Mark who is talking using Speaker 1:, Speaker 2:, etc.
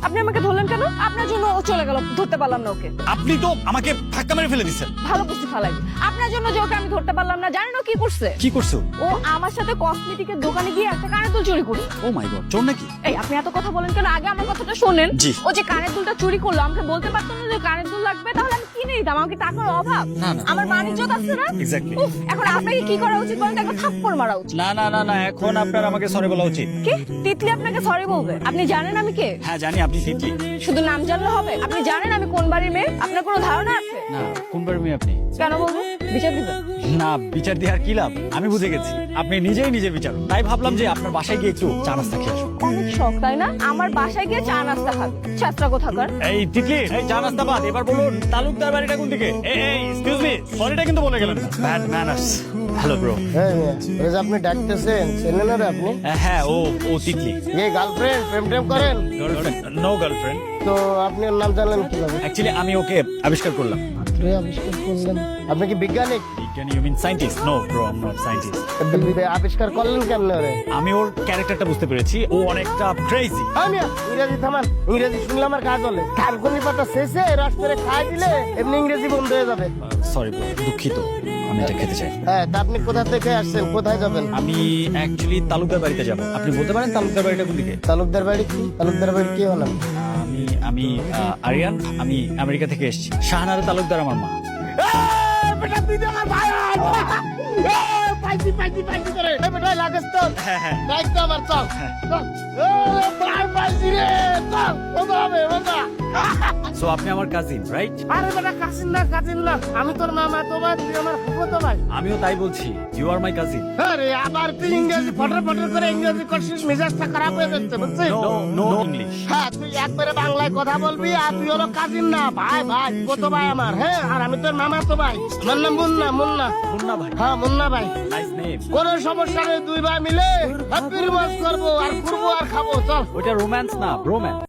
Speaker 1: আপনি আমাকে ধরলেন কেন? আপনার জন্য ও চলে গেল, ধরতে পারলাম না ওকে।
Speaker 2: আপনি তো আমাকে ধাক্কা মেরে ফেলে দিচ্ছেন।
Speaker 1: ভালো বুঝতে ফালাই আপনার জন্য যে ওকে আমি ধরতে পারলাম না। জানেন ও কি করছে?
Speaker 2: কি করছো?
Speaker 1: ও আমার সাথে কসমেটিকের দোকানে গিয়ে একটা কানের দুল চুরি করলো।
Speaker 2: ও মাই গড, চোর নাকি?
Speaker 1: এই আপনি এত কথা বলেন কেন? আগে আমার কথাটা শোনেন।
Speaker 2: জি।
Speaker 1: ও যে কানের দুলটা চুরি করলো, আমাকে বলতে পারতো না যে কানের দুল লাগবে? তাহলে আমি কিনে দিতাম। আমাকে টাকার অভাব?
Speaker 2: না, না।
Speaker 1: আমার বাণিজ্যত আছে না?
Speaker 2: এক্স্যাক্টলি।
Speaker 1: উফ, এখন আপনাকে কি করা উচিত বলেন তো? একটা থাপ্পড় মারা উচিত।
Speaker 2: না না না না, এখন আপনার আমাকে সরি বলা উচিত।
Speaker 1: কি? তিতলি আপনাকে সরি বলবে? আপনি জানেন আমি কে?
Speaker 2: হ্যাঁ জানি, আপনি তিতলি।
Speaker 1: শুধু নাম জানলে হবে? আপনি জানেন আমি কোন বাড়ির মেয়ে? আপনার কোনো ধারণা আছে?
Speaker 2: না, কোন বাড়ির মেয়ে আপনি?
Speaker 1: কেন বলবো? বিচার দিবেন?
Speaker 2: না, বিচার দিয়ে আর কি লাভ? আমি বুঝে গেছি আপনি নিজেই নিজের বিচার। তাই ভাবলাম যে আপনার বাসায় গিয়ে একটু চা নাস্তা খেয়ে আসবো।
Speaker 1: অনেক শখ তাই না? আমার বাসায় গিয়ে চা নাস্তা খাবে? ছাত্রা কোথাকার।
Speaker 2: এই তিতলি, এই চা নাস্তা বাদ, এবার বলুন তালুকদার বাড়িটা কোন দিকে? এই এক্সকিউজ মি, সরিটা কিন্তু বলে গেলেন না। Bad manners. Hello bro.
Speaker 3: হ্যাঁ ওই যে আপনি ডাকতেছেন, চেনেন না রে আপনি?
Speaker 2: হ্যাঁ, ও তিতলি।
Speaker 3: এই গার্লফ্রেন্ড প্রেম টেম করেন?
Speaker 2: গার্লফ্রেন্ড? No girlfriend.
Speaker 3: তো আপনি ওর নাম জানলেন কিভাবে?
Speaker 2: অ্যাকচুয়ালি আমি ওকে আবিষ্কার করলাম।
Speaker 3: তুই আবিষ্কার করলেন? আপনি কি বিজ্ঞানিক?
Speaker 2: বিজ্ঞানী? You mean scientist? No bro, I am not scientist.
Speaker 3: আবিষ্কার করলেন কেমনে ওরে?
Speaker 2: আমি ওর ক্যারেক্টারটা বুঝতে পেরেছি, ও অনেকটা ক্রেজি।
Speaker 3: আমি ইংরেজি থামান, ইংরেজি শুনলে আমার কাজ হলে কালকুনি পাতা শেষে রস করে খাই দিলে এমনি ইংরেজি বন্ধ হয়ে যাবে।
Speaker 2: সরি ব্রো, দুঃখিত, আমি এটা খেতে চাই।
Speaker 3: হ্যাঁ তা আপনি কোথা থেকে আসছেন, কোথায় যাবেন?
Speaker 2: আমি অ্যাকচুয়ালি তালুকদার বাড়িতে যাব। আপনি বলতে পারেন তালুকদার বাড়িটা কোন দিকে?
Speaker 3: তালুকদার বাড়ি কি? তালুকদার বাড়ি কি হলাম?
Speaker 2: আমি আমি আরিয়ান, আমি আমেরিকা থেকে এসেছি। শাহানারা তালুকদার আমার মা।
Speaker 3: বেটা তুই আমার ভাই পাইছি পাইছি পাইছি করে বেটা লাগেস তো।
Speaker 2: হ্যাঁ হ্যাঁ।
Speaker 3: রাইট তো আমার চল চল। ভাই পাইছি রে, চল ও বাবা বাবা।
Speaker 2: সো আপনি আমার কাজিন, রাইট?
Speaker 3: আরে বেটা কাজিন না, আমি তোর মামা তো ভাই, তুই আমার ফুফাতো ভাই।
Speaker 2: আমিও তাই বলছি, ইউ আর মাই কাজিন।
Speaker 3: আরে আবার তুই ইংরেজি ফটর ফটর করে ইংরেজি করছিস, মেজাজটা খারাপ হয়ে যাচ্ছে বুঝছিস?
Speaker 2: No no English.
Speaker 3: হ্যাঁ তুই একবারে বাংলায় কথা বলবি, আর তুই হলো কাজিন না, ভাই ভাই কত ভাই আমার। হ্যাঁ আর আমি তোর মামা তো ভাই, আমার নাম মুন্না।
Speaker 2: মুন্না ভাই?
Speaker 3: হ্যাঁ মুন্না ভাই।
Speaker 2: Nice name.
Speaker 3: কোন সমস্যা নেই, দুই ভাই মিলে হ্যাপি রিমাস করবো আর ঘুরবো আর খাবো, চল।
Speaker 2: ওটা রোম্যান্স না, ব্রোম্যান্স।